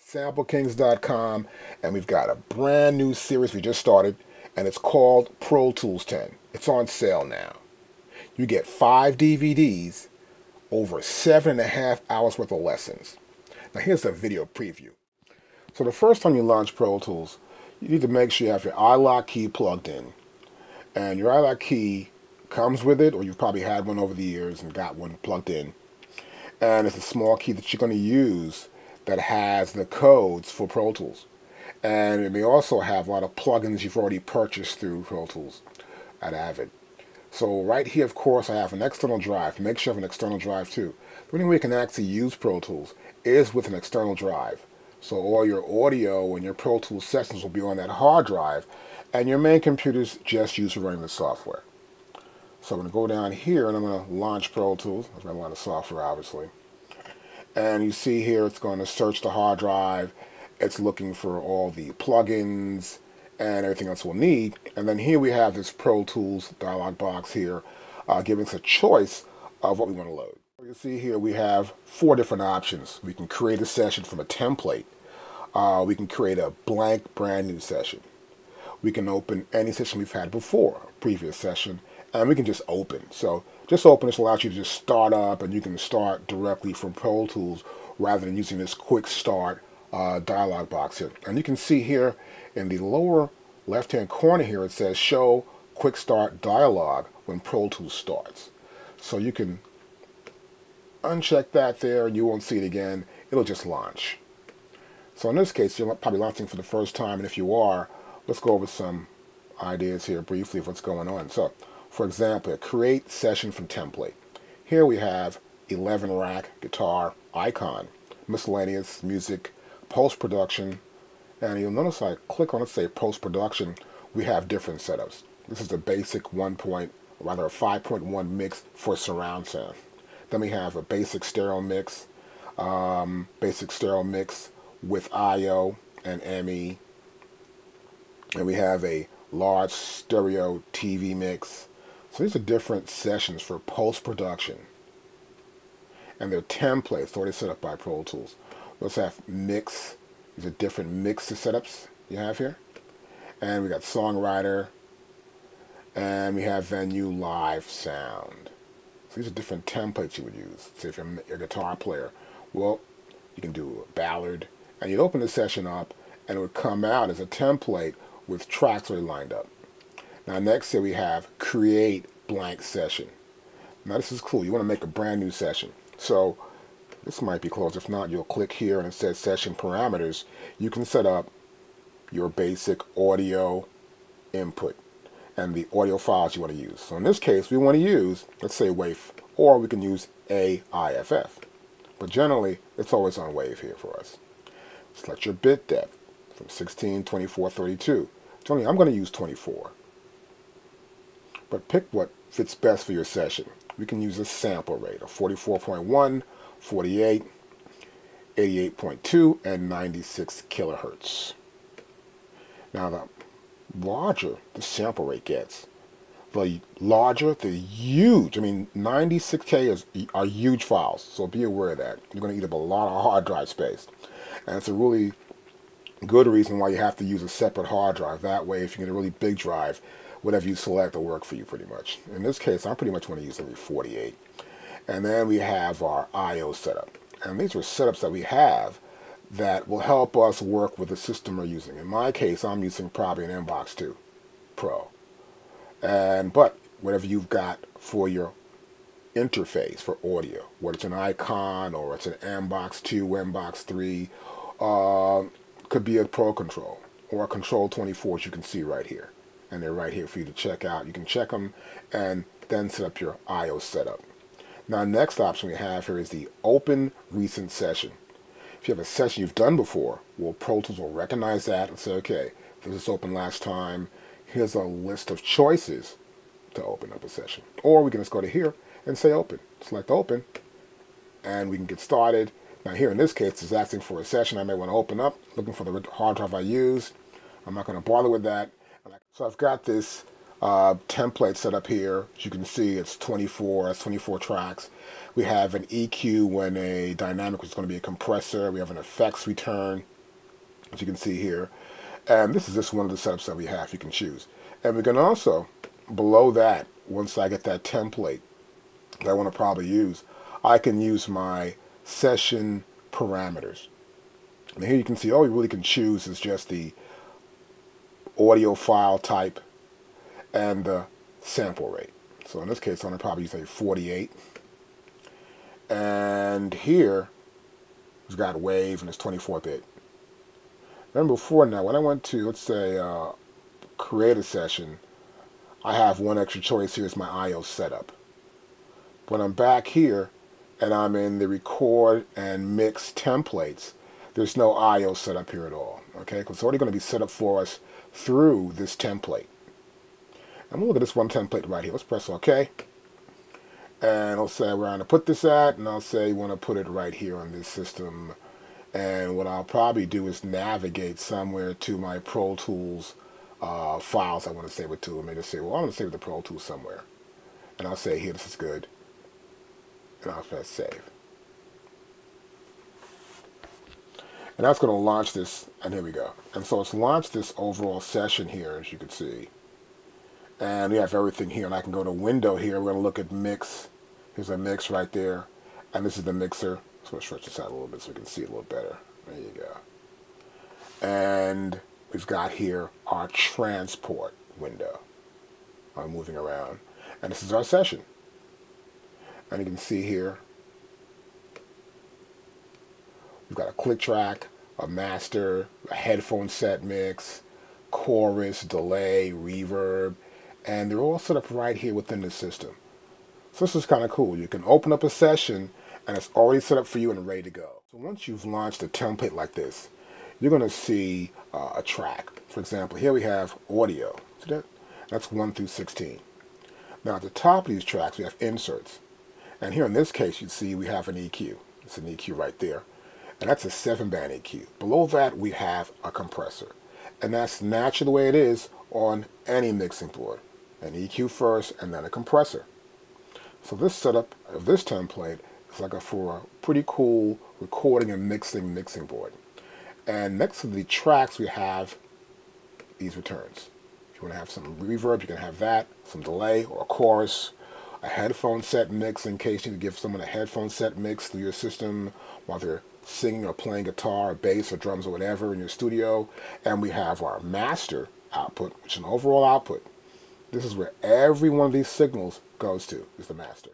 SampleKings.com, and we've got a brand new series we just started, and it's called Pro Tools 10. It's on sale now. You get 5 DVDs, over 7.5 hours worth of lessons. Now here's a video preview. So the first time you launch Pro Tools, you need to make sure you have your iLok key plugged in. And your iLok key comes with it, or you've probably had one over the years and got one plugged in. And it's a small key that you're going to use that has the codes for Pro Tools. And it may also have a lot of plugins you've already purchased through Pro Tools at Avid. So right here, of course, I have an external drive. Make sure you have an external drive too. The only way you can actually use Pro Tools is with an external drive. So all your audio and your Pro Tools sessions will be on that hard drive, and your main computer's just used for running the software. So I'm going to go down here and I'm going to launch Pro Tools. I'm going to run the software, obviously. And you see here it's going to search the hard drive. It's looking for all the plugins and everything else we'll need. And then here we have this Pro Tools dialog box here, giving us a choice of what we want to load. You see here we have 4 different options. We can create a session from a template. We can create a blank brand new session. We can open any session we've had before, a previous session, and we can just open. So just open, this allows you to just start up, and you can start directly from Pro Tools rather than using this quick start dialog box here. And you can see here in the lower left hand corner here it says show quick start dialog when Pro Tools starts. So you can uncheck that there and you won't see it again. It'll just launch. So in this case you're probably launching for the first time, and if you are, let's go over some ideas here briefly of what's going on. So for example, create session from template. Here we have 11 rack guitar icon, miscellaneous music, post-production, and you'll notice I click on it, say post-production, we have different setups. This is the basic 5.1 mix for surround sound. Then we have a basic stereo mix with I/O and ME, and we have a large stereo TV mix. So these are different sessions for post-production, and they're templates already set up by Pro Tools. We also have mix. These are different mix setups you have here. And we got songwriter, and we have venue live sound. So these are different templates you would use. So if you're a guitar player, well, you can do a ballad, and you'd open the session up, and it would come out as a template with tracks already lined up. Now next here we have create blank session. Now this is cool. You want to make a brand new session. So this might be closed. If not, you'll click here and it says session parameters. You can set up your basic audio input and the audio files you want to use. So in this case we want to use, let's say WAV, or we can use AIFF. But generally it's always on WAV here for us. Select your bit depth from 16, 24, 32. Generally I'm going to use 24. But pick what fits best for your session. We can use a sample rate of 44.1, 48, 88.2, and 96 kilohertz. Now the larger the sample rate gets, the larger the huge, 96K are huge files, so be aware of that. You're going to eat up a lot of hard drive space. And it's a really good reason why you have to use a separate hard drive. That way, if you get a really big drive, whatever you select will work for you pretty much. In this case, I pretty much want to use every 48. And then we have our I/O setup. And these are setups that we have that will help us work with the system we're using. In my case, I'm using probably an Mbox 2 Pro. But whatever you've got for your interface for audio, whether it's an Icon or it's an Mbox 2, Mbox 3, could be a Pro Control or a Control 24, as you can see right here. And they're right here for you to check out. You can check them and then set up your I/O setup. Now next option we have here is the open recent session. If you have a session you've done before, well, Pro Tools will recognize that and say, okay, this was open last time. Here's a list of choices to open up a session. Or we can just go to here and say open. Select open, and we can get started. Now here in this case, it's asking for a session I may want to open up, looking for the hard drive I used. I'm not going to bother with that. So I've got this template set up here. As you can see, it's 24. That's 24 tracks. We have an EQ when a dynamic is going to be a compressor. We have an effects return. as you can see here. And this is just one of the setups that we have. You can choose. And we can also, below that, once I get that template that I want to probably use, I can use my session parameters. And here you can see all you really can choose is just the audio file type and the sample rate. So in this case, I'm going to probably use a 48. And here, it's got wave and it's 24-bit. Remember before now, when I went to, let's say, create a session, I have one extra choice here is my IO setup. When I'm back here and I'm in the record and mix templates, there's no IO setup here at all, okay? Because it's already going to be set up for us through this template. I'm going to look at this one template right here. Let's press OK. And I'll say where I'm going to put this at, and I'll say you want to put it right here on this system. And what I'll probably do is navigate somewhere to my Pro Tools files I want to save it to. Let me just say, well, I'm going to save the Pro Tools somewhere. And I'll say here, this is good. And I'll press save. And that's going to launch this, and here we go. And so it's launched this overall session here, as you can see. And we have everything here, and I can go to window here. We're going to look at mix. Here's a mix right there. And this is the mixer. So let's stretch this out a little bit so we can see it a little better. There you go. And we've got here our transport window. I'm moving around. And this is our session. And you can see here, we've got a click track, a master, a headphone set mix, chorus, delay, reverb, and they're all set up right here within the system. So this is kind of cool. You can open up a session and it's already set up for you and ready to go. So once you've launched a template like this, you're going to see a track. For example, here we have audio. See that? That's 1 through 16. Now at the top of these tracks we have inserts. And here in this case you see we have an EQ. It's an EQ right there. And that's a 7-band EQ. Below that we have a compressor. And that's naturally the way it is on any mixing board. An EQ first and then a compressor. So this setup of this template is like for a pretty cool recording and mixing board. And next to the tracks we have these returns. If you want to have some reverb, you can have that, some delay or a chorus, a headphone set mix in case you need to give someone a headphone set mix through your system while they're singing or playing guitar or bass or drums or whatever in your studio. And we have our master output, which is an overall output. This is where every one of these signals goes to, is the master.